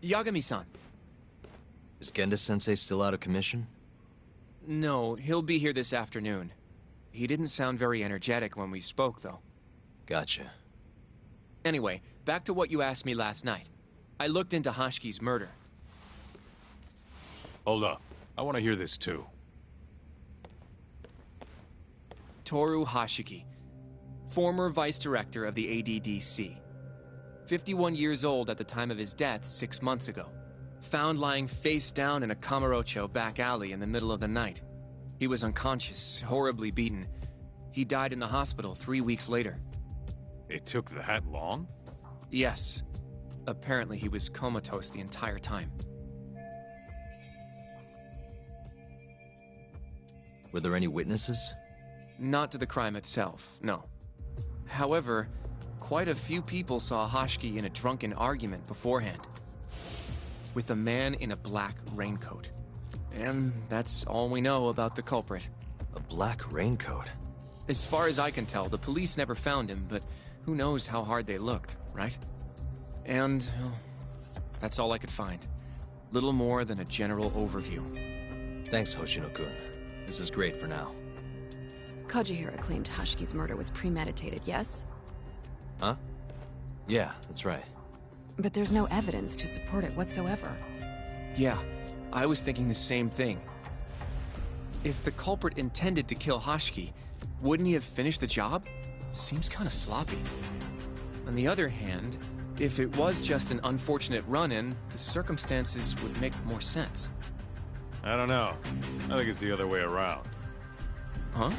Yagami-san. Is Genda-sensei still out of commission? No, he'll be here this afternoon. He didn't sound very energetic when we spoke, though. Gotcha. Anyway, back to what you asked me last night. I looked into Hashki's murder. Hold up. I want to hear this too. Toru Hashiki, former vice director of the ADDC. 51 years old at the time of his death 6 months ago. Found lying face down in a Kamurocho back alley in the middle of the night. He was unconscious, horribly beaten. He died in the hospital 3 weeks later. It took that long? Yes. Apparently he was comatose the entire time. Were there any witnesses? Not to the crime itself, no. However, quite a few people saw Hashiki in a drunken argument beforehand. With a man in a black raincoat. And that's all we know about the culprit. A black raincoat? As far as I can tell, the police never found him, but who knows how hard they looked, right? And, well, that's all I could find. Little more than a general overview. Thanks, Hoshino-kun. This is great for now. Kajihira claimed Hashiki's murder was premeditated, yes? Huh? Yeah, that's right. But there's no evidence to support it whatsoever. Yeah, I was thinking the same thing. If the culprit intended to kill Hashiki, wouldn't he have finished the job? Seems kind of sloppy. On the other hand, if it was just an unfortunate run-in, the circumstances would make more sense. I don't know. I think it's the other way around. Huh?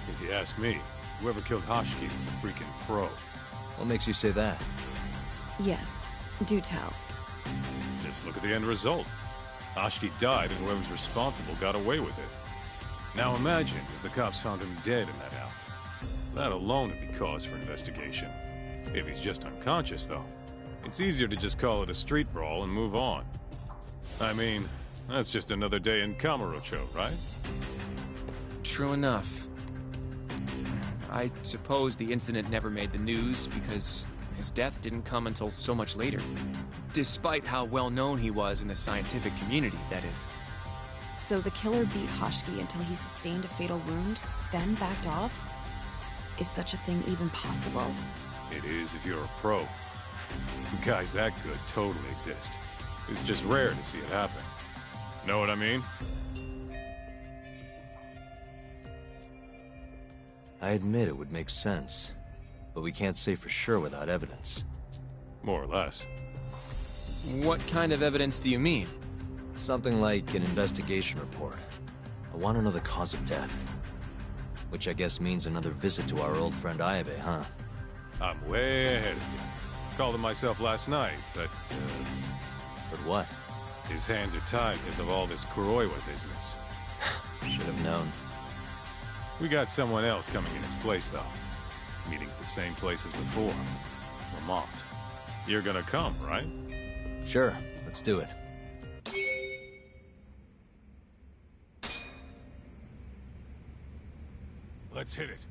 If you ask me, whoever killed Hashiki was a freaking pro. What makes you say that? Yes, do tell. Just look at the end result. Hashiki died and whoever's responsible got away with it. Now imagine if the cops found him dead in that alley. That alone would be cause for investigation. If he's just unconscious, though, it's easier to just call it a street brawl and move on. I mean, that's just another day in Kamurocho, right? True enough. I suppose the incident never made the news because his death didn't come until so much later. Despite how well known he was in the scientific community, that is. So the killer beat Hashiki until he sustained a fatal wound, then backed off? Is such a thing even possible? It is if you're a pro. Guys that good totally exist. It's just rare to see it happen. Know what I mean? I admit it would make sense, but we can't say for sure without evidence. More or less. What kind of evidence do you mean? Something like an investigation report. I want to know the cause of death. Which I guess means another visit to our old friend Ayabe, huh? I'm way ahead of you. Called him myself last night, but But what? his hands are tied because of all this Kuroiwa business. Should have known. We got someone else coming in his place, though. Meeting at the same place as before. Lamont. You're gonna come, right? Sure, let's do it. Let's hit it.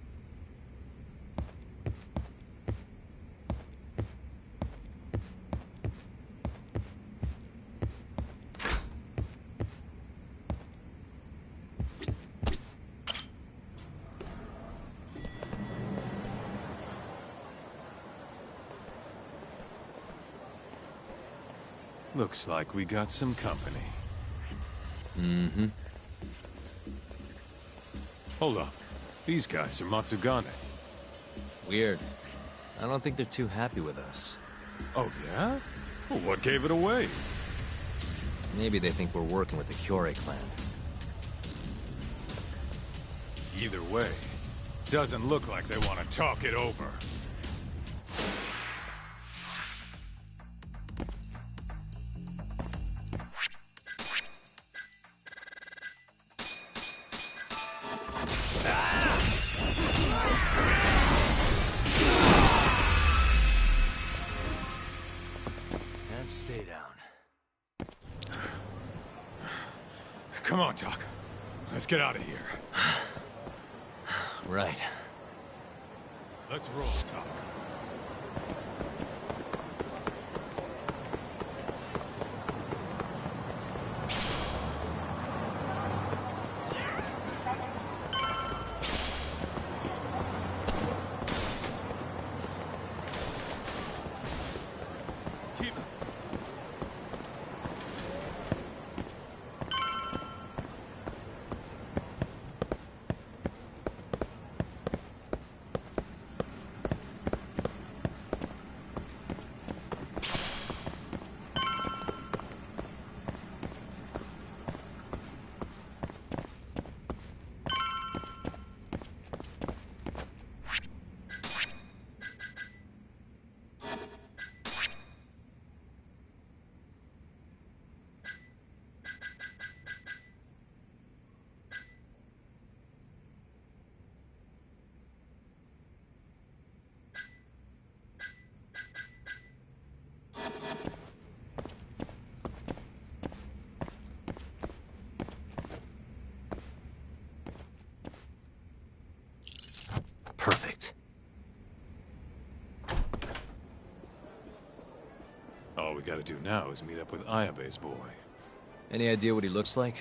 Looks like we got some company. Mm-hmm. Hold up. These guys are Matsugane. Weird. I don't think they're too happy with us. Oh, yeah? Well, what gave it away? Maybe they think we're working with the Kyorei clan. Either way, doesn't look like they want to talk it over. And stay down. Come on, Doc. Let's get out of here. Right. Let's roll, Doc. Perfect. All we gotta do now is meet up with Ayabe's boy. Any idea what he looks like?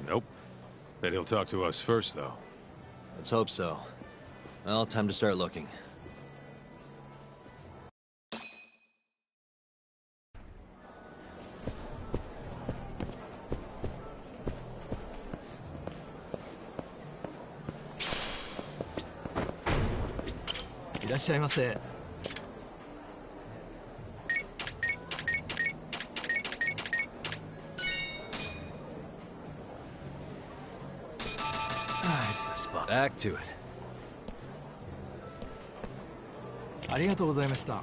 Nope. Bet he'll talk to us first, though. Let's hope so. Well, time to start looking. It's the spot. Back to it. ありがとうございました。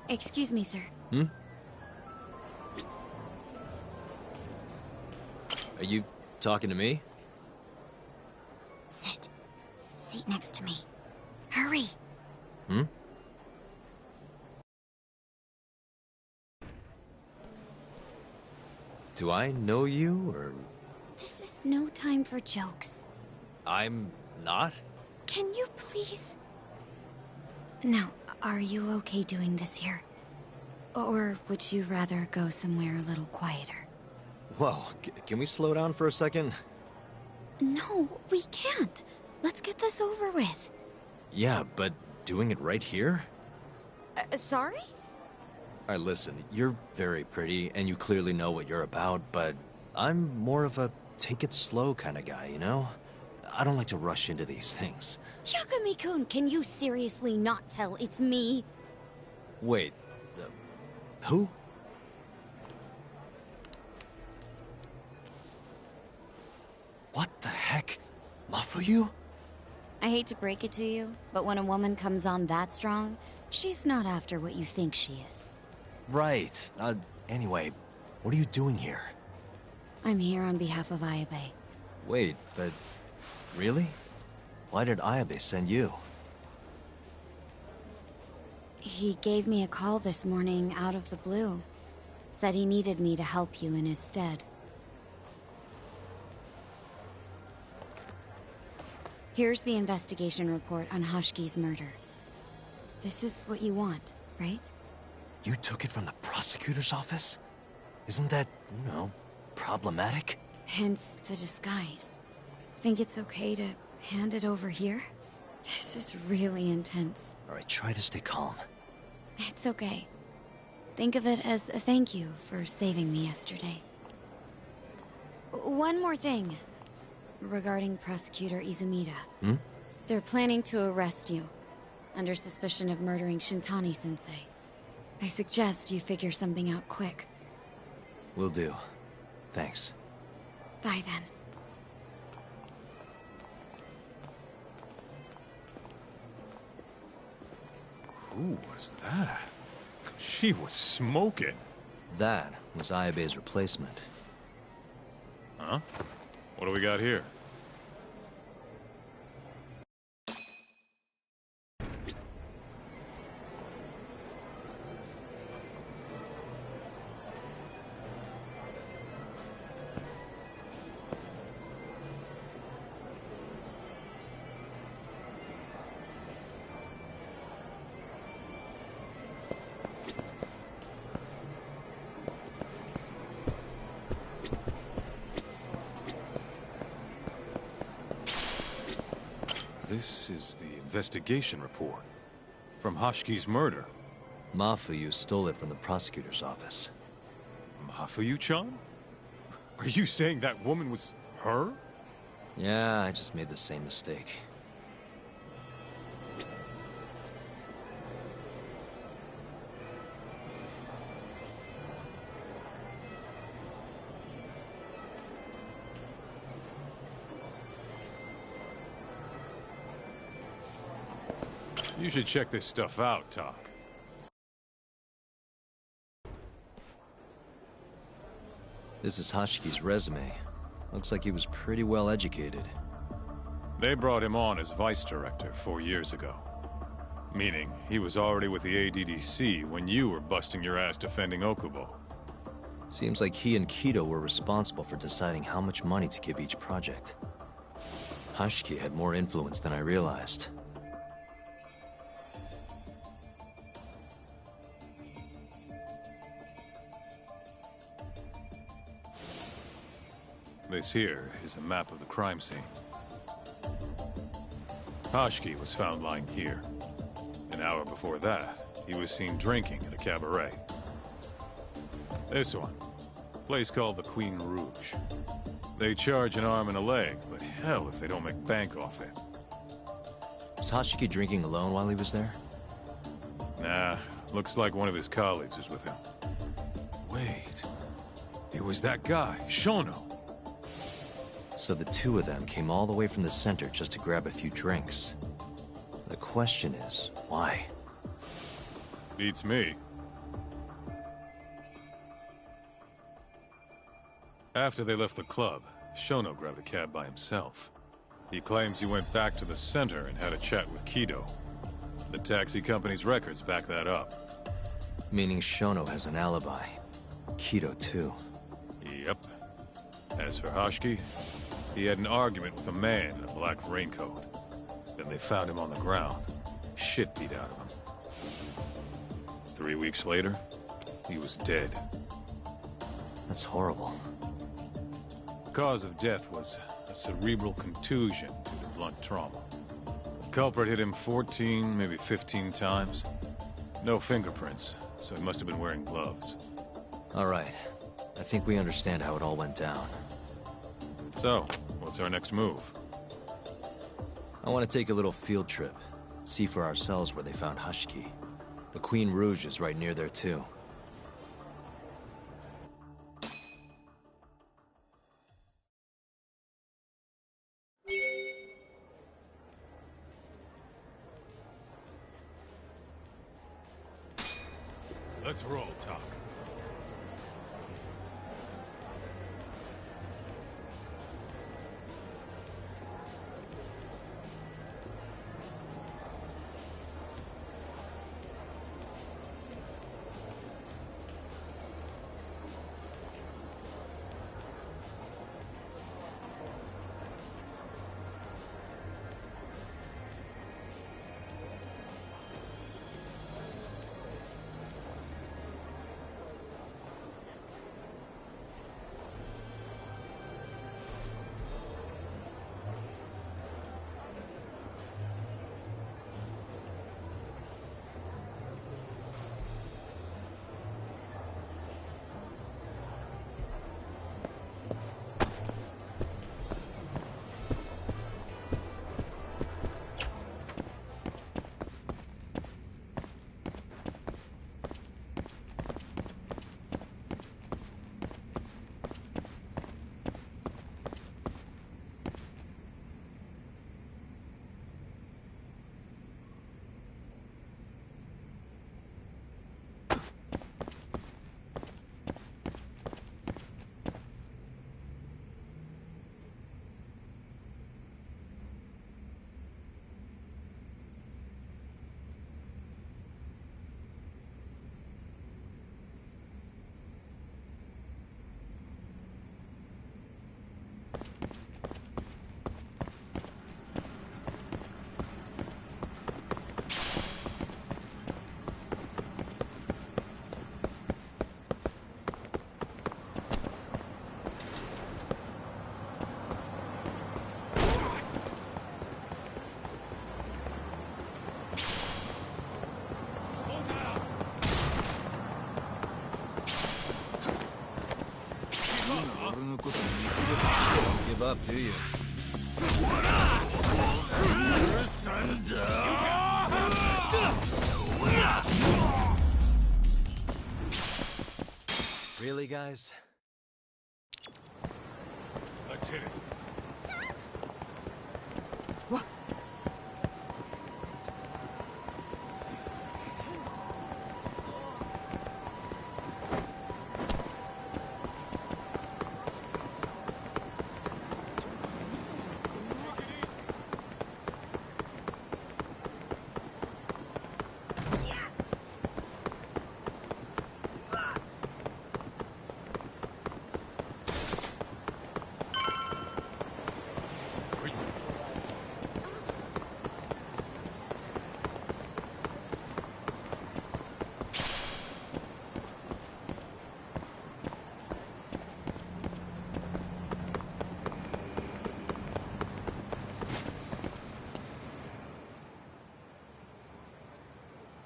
Excuse me, sir. Are you talking to me? Sit. Seat next to me. Hurry. Do I know you, or... This is no time for jokes. I'm not? Can you please... Now, are you okay doing this here? Or would you rather go somewhere a little quieter? Whoa, can we slow down for a second? No, we can't. Let's get this over with. Yeah, but doing it right here? Sorry? Alright, listen, you're very pretty, and you clearly know what you're about, but I'm more of a take it slow kind of guy, you know? I don't like to rush into these things. Yagami-kun, can you seriously not tell it's me? Wait, who? What the heck? Mafuyu? I hate to break it to you, but when a woman comes on that strong, she's not after what you think she is. Right. Anyway, what are you doing here? I'm here on behalf of Ayabe. Wait, but... really? Why did Ayabe send you? He gave me a call this morning out of the blue. Said he needed me to help you in his stead. Here's the investigation report on Hoshiki's murder. This is what you want, right? You took it from the prosecutor's office? Isn't that, you know, problematic? Hence the disguise. Think it's okay to hand it over here? This is really intense. Alright, try to stay calm. It's okay. Think of it as a thank you for saving me yesterday. One more thing. Regarding Prosecutor Izumida. They're planning to arrest you, under suspicion of murdering Shintani-sensei. I suggest you figure something out quick. Will do. Thanks. Bye then. Who was that? She was smoking. That was Ayabe's replacement. Huh? What do we got here? This is the investigation report. From Hoshiki's murder. Mafuyu stole it from the prosecutor's office. Mafuyu-chan? Are you saying that woman was her? Yeah, I just made the same mistake. You should check this stuff out, Tak. This is Hoshiki's resume. Looks like he was pretty well educated. They brought him on as vice director 4 years ago. Meaning, he was already with the ADDC when you were busting your ass defending Okubo. Seems like he and Kido were responsible for deciding how much money to give each project. Hashiki had more influence than I realized. This here is a map of the crime scene. Hashiki was found lying here. An hour before that, he was seen drinking at a cabaret. This one, place called the Queen Rouge. They charge an arm and a leg, but hell if they don't make bank off it. Was Hashiki drinking alone while he was there? Nah, looks like one of his colleagues was with him. Wait, it was that guy, Shono. So the two of them came all the way from the center just to grab a few drinks. The question is, why? Beats me. After they left the club, Shono grabbed a cab by himself. He claims he went back to the center and had a chat with Kido. The taxi company's records back that up. Meaning Shono has an alibi. Kido too. Yep. As for Hashiki, he had an argument with a man in a black raincoat. Then they found him on the ground, shit beat out of him. 3 weeks later, he was dead. That's horrible. Cause of death was a cerebral contusion due to blunt trauma. The culprit hit him 14, maybe 15 times. No fingerprints, so he must have been wearing gloves. All right. I think we understand how it all went down. So, what's our next move? I want to take a little field trip. See for ourselves where they found Hashiki. The Queen Rouge is right near there too. Let's roll, Talk. Give up, do you? Really, guys? Let's hit it.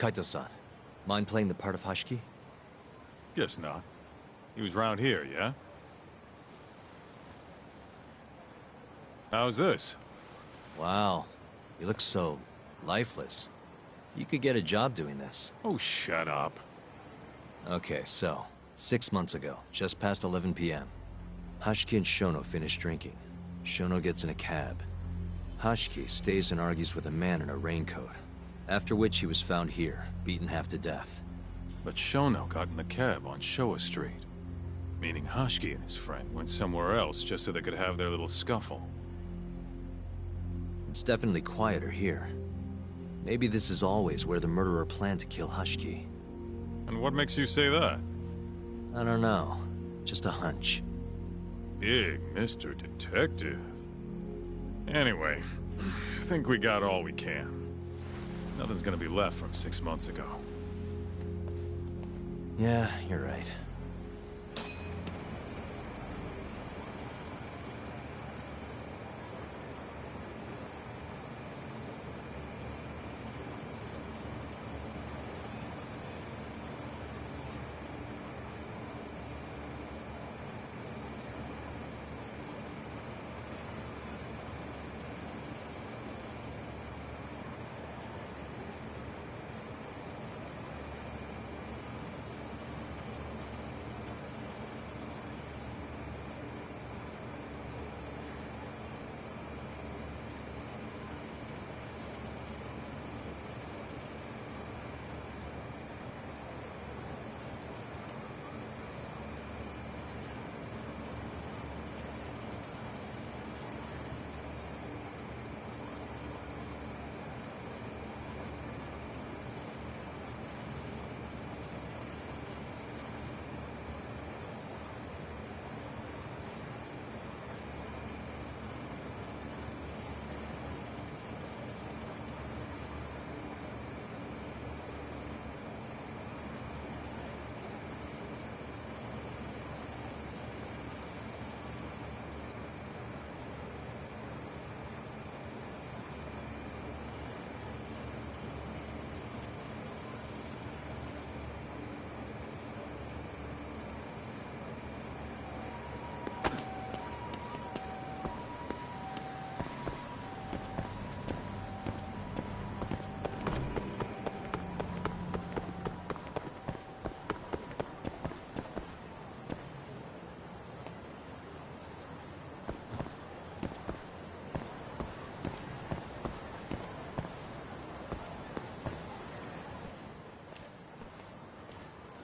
Kaito-san, mind playing the part of Hashiki? Guess not. He was round here, yeah? How's this? Wow, you look so lifeless. You could get a job doing this. Oh, shut up. Okay, so, 6 months ago, just past 11 p.m. Hashiki and Shono finish drinking. Shono gets in a cab. Hashiki stays and argues with a man in a raincoat, after which he was found here, beaten half to death. But Shono got in the cab on Showa Street. Meaning Hashiki and his friend went somewhere else just so they could have their little scuffle. It's definitely quieter here. Maybe this is always where the murderer planned to kill Hashiki. And what makes you say that? I don't know. Just a hunch. Big Mr. Detective. Anyway, I think we got all we can. Nothing's gonna be left from 6 months ago. Yeah, you're right.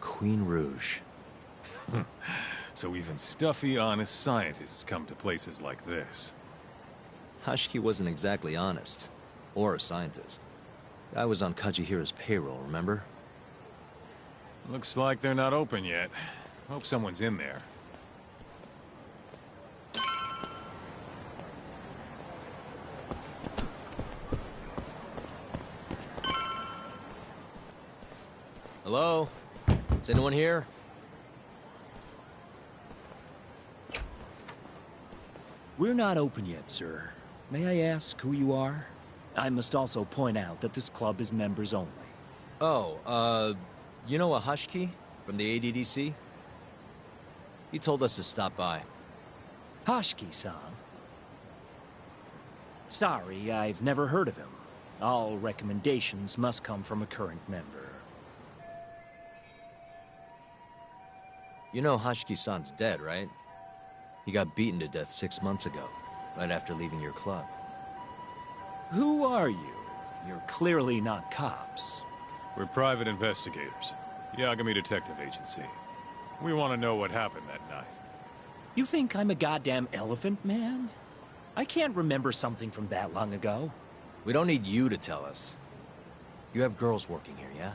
Queen Rouge. So even stuffy, honest scientists come to places like this. Hashiki wasn't exactly honest. Or a scientist. I was on Kajihira's payroll, remember? Looks like they're not open yet. Hope someone's in there. Hello? Is anyone here? We're not open yet, sir. May I ask who you are? I must also point out that this club is members only. Oh, you know a Hashiki from the ADDC? He told us to stop by. Hashiki-san? Sorry, I've never heard of him. All recommendations must come from a current member. You know Hashiki-san's dead, right? He got beaten to death 6 months ago, right after leaving your club. Who are you? You're clearly not cops. We're private investigators. Yagami Detective Agency. We want to know what happened that night. You think I'm a goddamn elephant man? I can't remember something from that long ago. We don't need you to tell us. You have girls working here, yeah?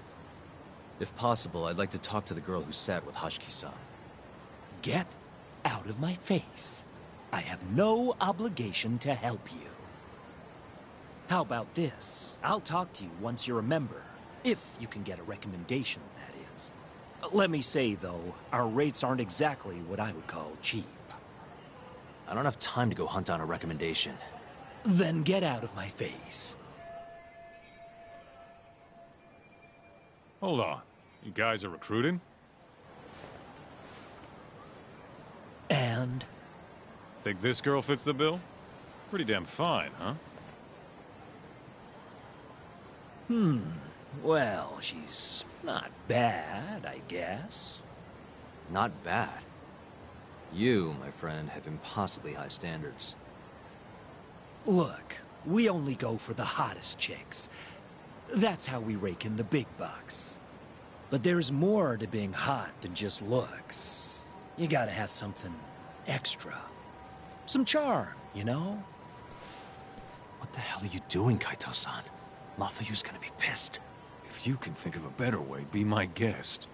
If possible, I'd like to talk to the girl who sat with Hashiki-san. Get out of my face. I have no obligation to help you. How about this? I'll talk to you once you're a member. If you can get a recommendation, that is. Let me say, though, our rates aren't exactly what I would call cheap. I don't have time to go hunt down a recommendation. Then get out of my face. Hold on. You guys are recruiting? And? Think this girl fits the bill? Pretty damn fine, huh? Well, she's not bad, I guess. Not bad. You, my friend, have impossibly high standards. Look, we only go for the hottest chicks. That's how we rake in the big bucks. But there's more to being hot than just looks. You gotta have something extra. Some charm, you know? What the hell are you doing, Kaito-san? Mafuyu's gonna be pissed. If you can think of a better way, be my guest.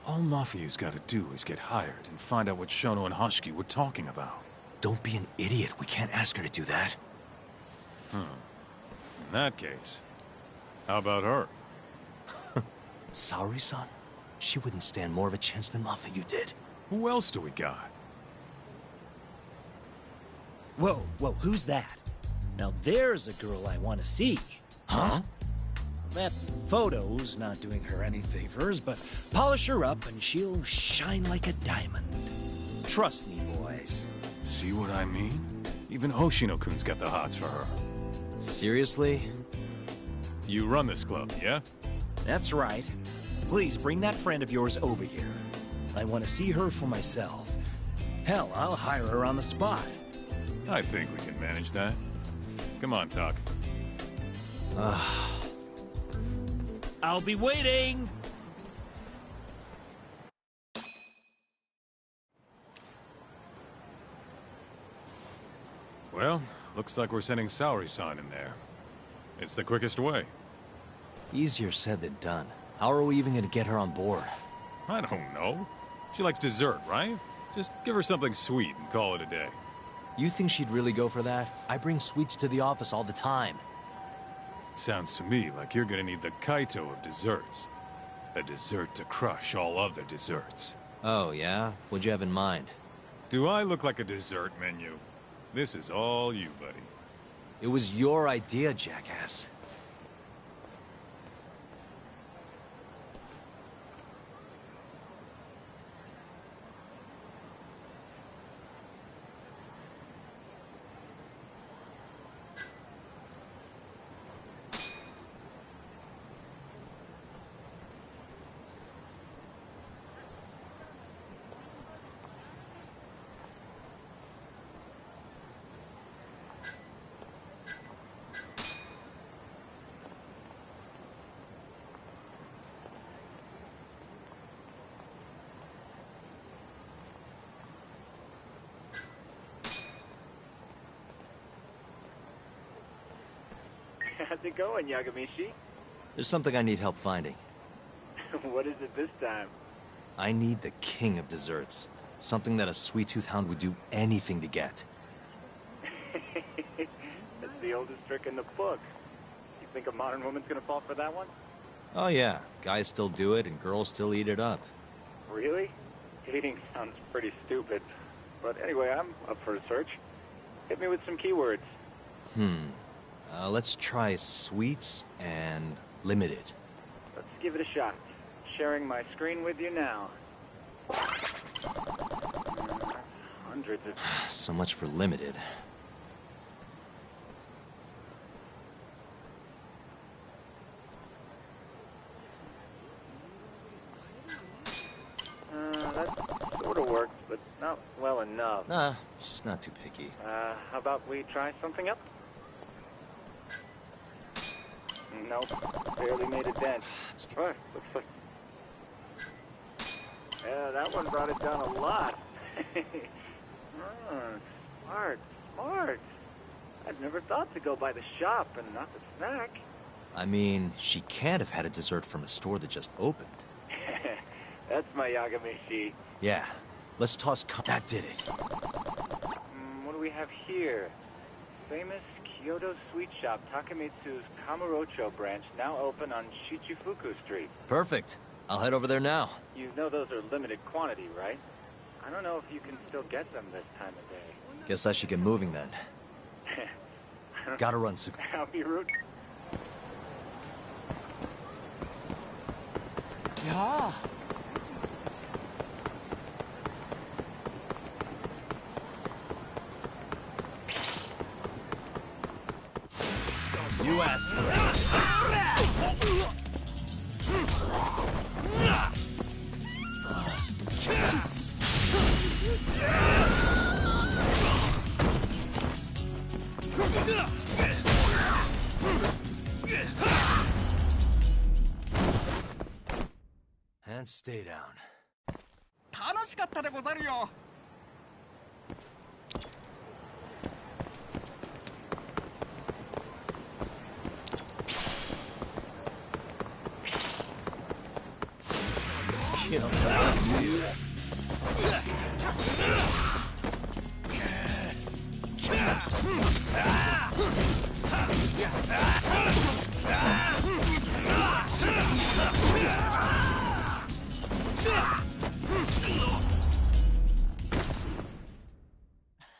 All Mafuyu's gotta do is get hired and find out what Shono and Hashiki were talking about. Don't be an idiot. We can't ask her to do that. In that case, how about her? Saori-san? She wouldn't stand more of a chance than Mafuyu did. Who else do we got? Whoa, who's that? Now there's a girl I want to see. Huh? That photo's not doing her any favors, but polish her up and she'll shine like a diamond. Trust me, boys. See what I mean? Even Hoshino-kun's got the hots for her. Seriously? You run this club, yeah? That's right. Please bring that friend of yours over here. I want to see her for myself. Hell, I'll hire her on the spot. I think we can manage that. Come on, Tak. I'll be waiting! Well, looks like we're sending Saori-san in there. It's the quickest way. Easier said than done. How are we even gonna get her on board? I don't know. She likes dessert, right? Just give her something sweet and call it a day. You think she'd really go for that? I bring sweets to the office all the time. Sounds to me like you're gonna need the Kaito of desserts. A dessert to crush all other desserts. Oh, yeah? What'd you have in mind? Do I look like a dessert menu? This is all you, buddy. It was your idea, jackass. How's it going, Yagamishi? There's something I need help finding. What is it this time? I need the king of desserts. Something that a sweet-tooth hound would do anything to get. That's the oldest trick in the book. You think a modern woman's gonna fall for that one? Oh yeah, guys still do it and girls still eat it up. Really? Dating sounds pretty stupid. But anyway, I'm up for a search. Hit me with some keywords. Let's try sweets and limited. Let's give it a shot. Sharing my screen with you now. Hundreds of... So much for limited. That sort of works, but not well enough. Nah, she's not too picky. How about we try something else? Nope, barely made a dent. Oh, looks like... Yeah, that one brought it down a lot. Smart. I'd never thought to go by the shop and not the snack. I mean, she can't have had a dessert from a store that just opened. That's my Yagamishi. Yeah, let's toss that did it. What do we have here? Famous Kyoto sweet shop Takemitsu's Kamurocho branch, now open on Shichifuku Street. Perfect. I'll head over there now. You know those are limited quantity, right? I don't know if you can still get them this time of day. Guess I should get moving then. Gotta run, Suko. I'll be rooting. やあ You asked for it. And stay down. 楽しかったでござるよ Kill that.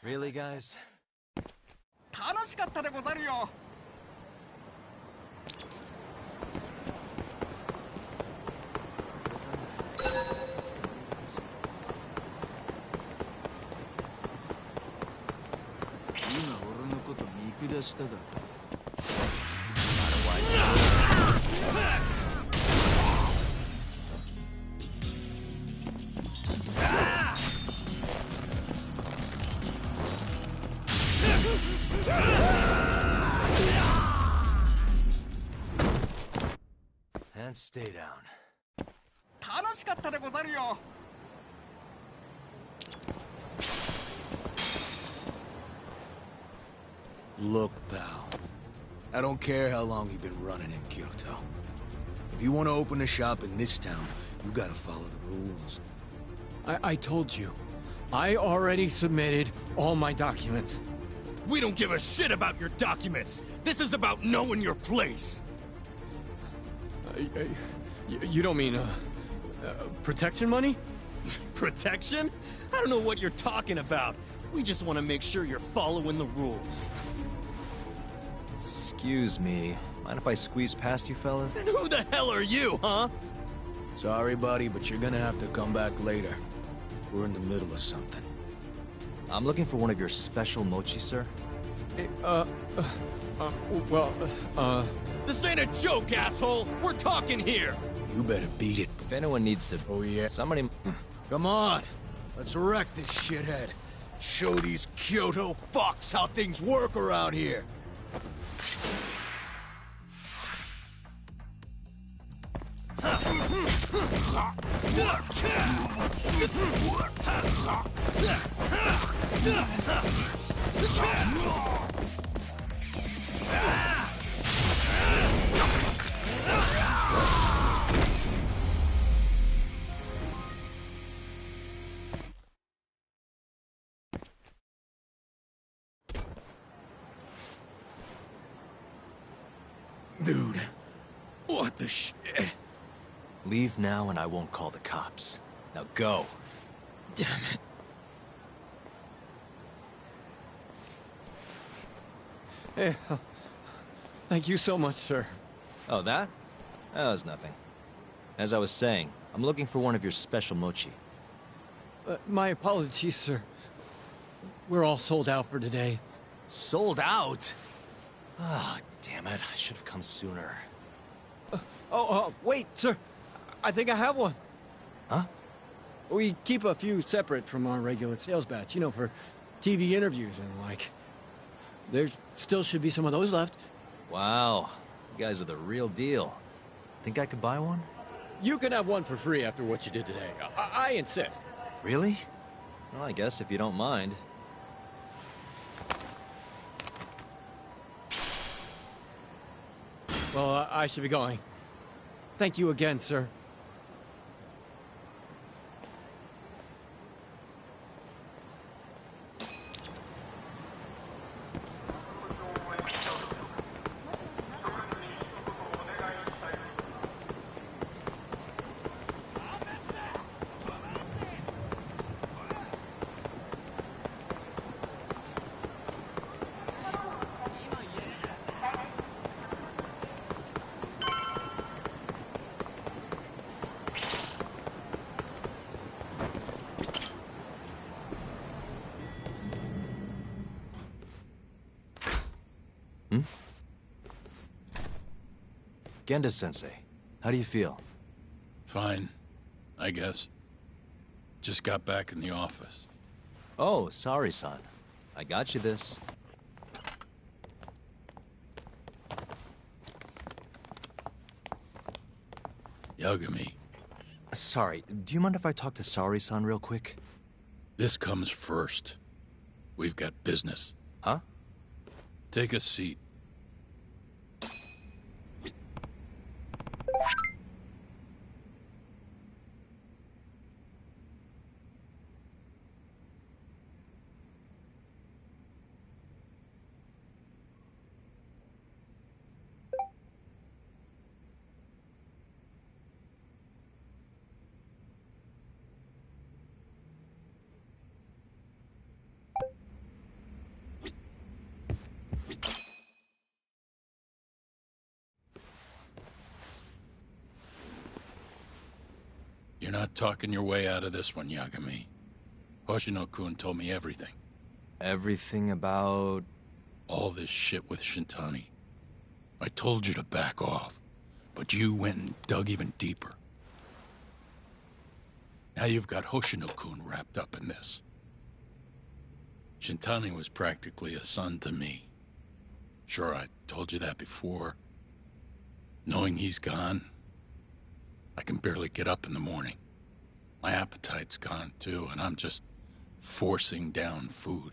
Really, guys? 楽しかったでござるよ 今俺のこと見下しただ And stay down. 楽しかったでござるよ Look, pal. I don't care how long you've been running in Kyoto. If you want to open a shop in this town, you gotta follow the rules. I told you. I already submitted all my documents. We don't give a shit about your documents! This is about knowing your place! You don't mean, protection money? Protection? I don't know what you're talking about. We just want to make sure you're following the rules. Excuse me. Mind if I squeeze past you fellas? And who the hell are you, huh? Sorry, buddy, but you're gonna have to come back later. We're in the middle of something. I'm looking for one of your special mochi, sir. This ain't a joke, asshole! We're talking here! You better beat it. If anyone needs to... Oh, yeah? Somebody... Come on! Let's wreck this shithead. Show these Kyoto fucks how things work around here! Dude, what the shit? Leave now and I won't call the cops. Now go. Damn it. Hey, thank you so much, sir. Oh, that? That was nothing. As I was saying, I'm looking for one of your special mochi. My apologies, sir. We're all sold out for today. Sold out? Ah, damn it. I should have come sooner. Wait, sir. I think I have one. Huh? We keep a few separate from our regular sales batch, you know, for TV interviews and like. There still should be some of those left. Wow. You guys are the real deal. Think I could buy one? You can have one for free after what you did today. I insist. Really? Well, I guess if you don't mind. Well, I should be going. Thank you again, sir. Genda-sensei, how do you feel? Fine, I guess. Just got back in the office. Oh, sorry, son. I got you this. Yagami, Sorry, do you mind if I talk to Saori-san real quick? this comes first. We've got business. Huh? Take a seat. You're not talking your way out of this one, Yagami. Hoshino-kun told me everything. Everything about... All this shit with Shintani. I told you to back off, but you went and dug even deeper. Now you've got Hoshino-kun wrapped up in this. Shintani was practically a son to me. Sure, I told you that before. Knowing he's gone, I can barely get up in the morning. My appetite's gone too, and I'm just forcing down food.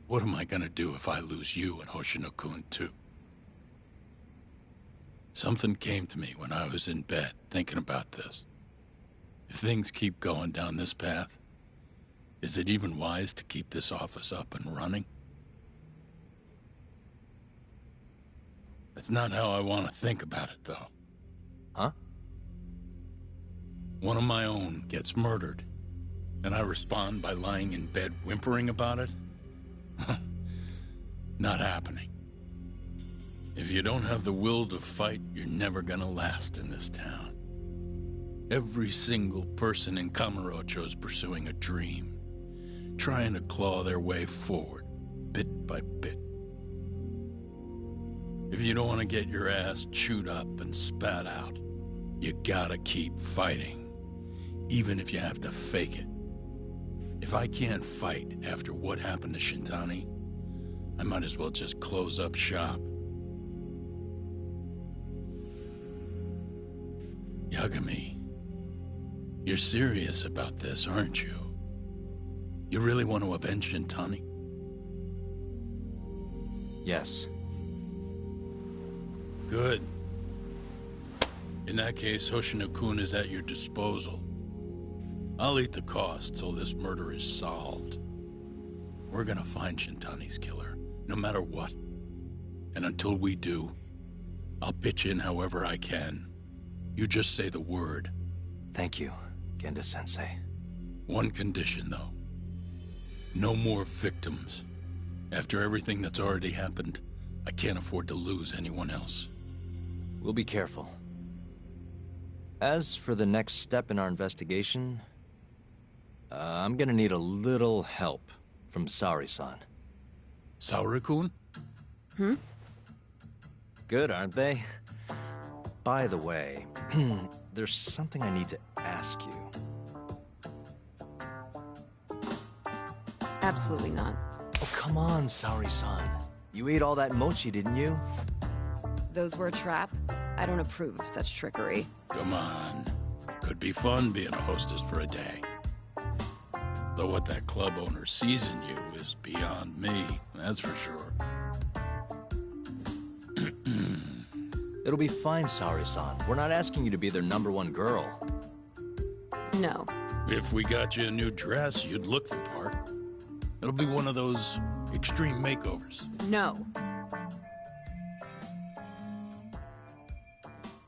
What am I gonna do if I lose you and Hoshino-kun too? Something came to me when I was in bed thinking about this. If things keep going down this path, is it even wise to keep this office up and running? That's not how I want to think about it, though. Huh? One of my own gets murdered, and I respond by lying in bed whimpering about it? Not happening. If you don't have the will to fight, you're never gonna last in this town. Every single person in Kamurocho's pursuing a dream, trying to claw their way forward, bit by bit. If you don't want to get your ass chewed up and spat out, you gotta keep fighting, even if you have to fake it. If I can't fight after what happened to Shintani, I might as well just close up shop. Yagami, you're serious about this, aren't you? You really want to avenge Shintani? Yes. Good. In that case, Hoshino-kun is at your disposal. I'll eat the cost till this murder is solved. We're gonna find Shintani's killer, no matter what. And until we do, I'll pitch in however I can. You just say the word. Thank you, Genda-sensei. One condition, though. No more victims. After everything that's already happened, I can't afford to lose anyone else. We'll be careful. As for the next step in our investigation, I'm gonna need a little help from Saori-san. Saori-kun? Good, aren't they? By the way, there's something I need to ask you. Absolutely not. Oh, come on, Saori-san. You ate all that mochi, didn't you? Those were a trap. I don't approve of such trickery. Come on. Could be fun being a hostess for a day. Though what that club owner sees in you is beyond me, that's for sure. It'll be fine, Saori-san. We're not asking you to be their #1 girl. No. If we got you a new dress, you'd look the part. It'll be one of those extreme makeovers. No.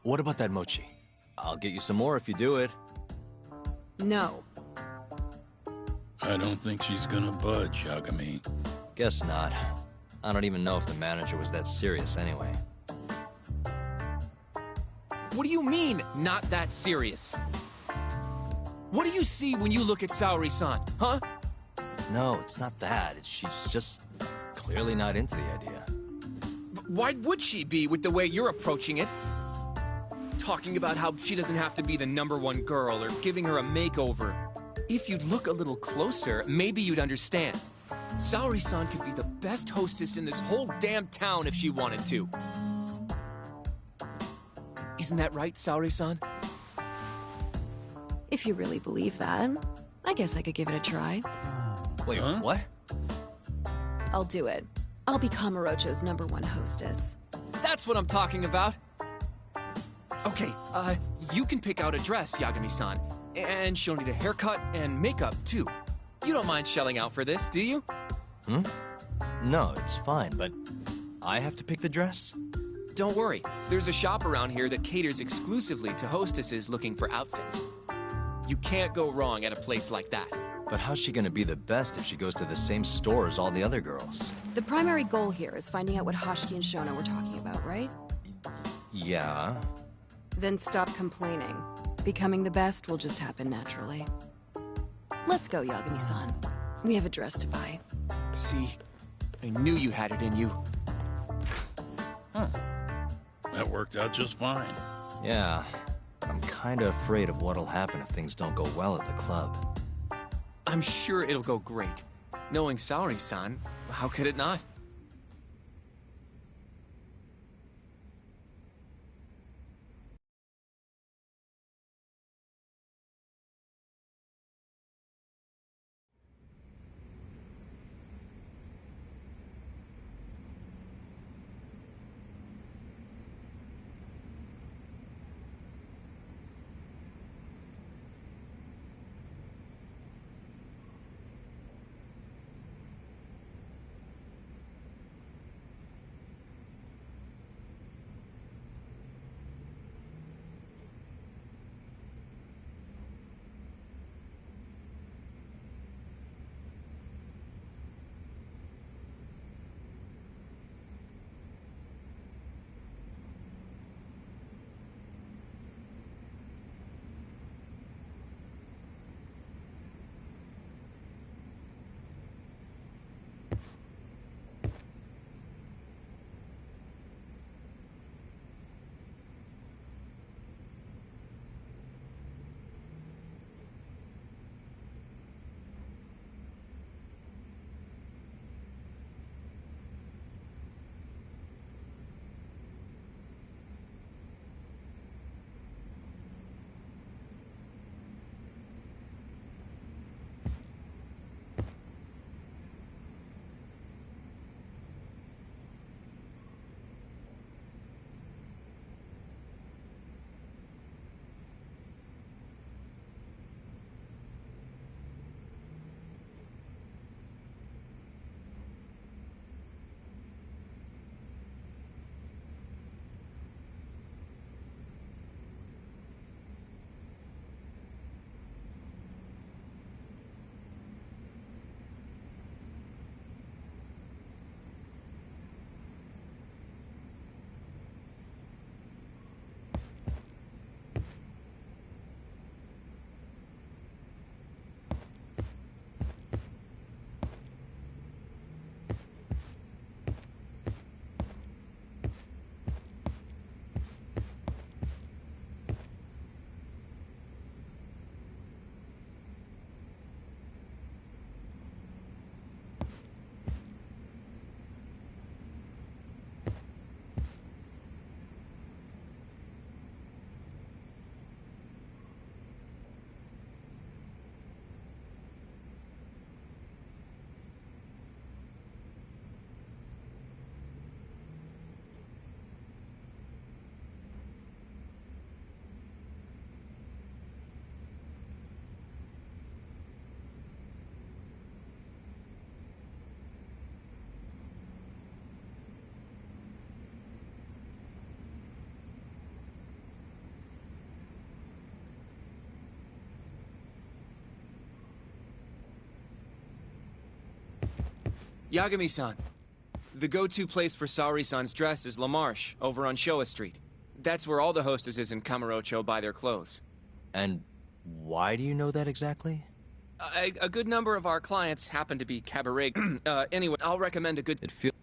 What about that mochi? I'll get you some more if you do it. No. I don't think she's gonna budge, Yagami. Guess not. I don't even know if the manager was that serious anyway. What do you mean, not that serious? What do you see when you look at Saori-san, huh? No, it's not that. She's just clearly not into the idea. Why would she be with the way you're approaching it? Talking about how she doesn't have to be the #1 girl or giving her a makeover. If you'd look a little closer, maybe you'd understand. Saori-san could be the best hostess in this whole damn town if she wanted to. Isn't that right, Saori-san? If you really believe that, I guess I could give it a try. Wait, what? I'll do it. I'll be Kamurocho's #1 hostess. That's what I'm talking about! Okay, you can pick out a dress, Yagami-san. And she'll need a haircut and makeup, too. You don't mind shelling out for this, do you? No, it's fine, but I have to pick the dress? Don't worry. There's a shop around here that caters exclusively to hostesses looking for outfits. You can't go wrong at a place like that. But how's she gonna be the best if she goes to the same store as all the other girls? The primary goal here is finding out what Hashiki and Shono were talking about, right? Yeah. Then stop complaining. Becoming the best will just happen naturally. Let's go, Yagami-san. We have a dress to buy. See? I knew you had it in you. That worked out just fine. Yeah. I'm kinda afraid of what'll happen if things don't go well at the club. I'm sure it'll go great. Knowing Saori-san, how could it not? Yagami-san. The go-to place for Saori-san's dress is La Marche, over on Showa Street. That's where all the hostesses in Kamurocho buy their clothes. And why do you know that exactly? A good number of our clients happen to be cabaret. Anyway, I'll recommend a good... It feels...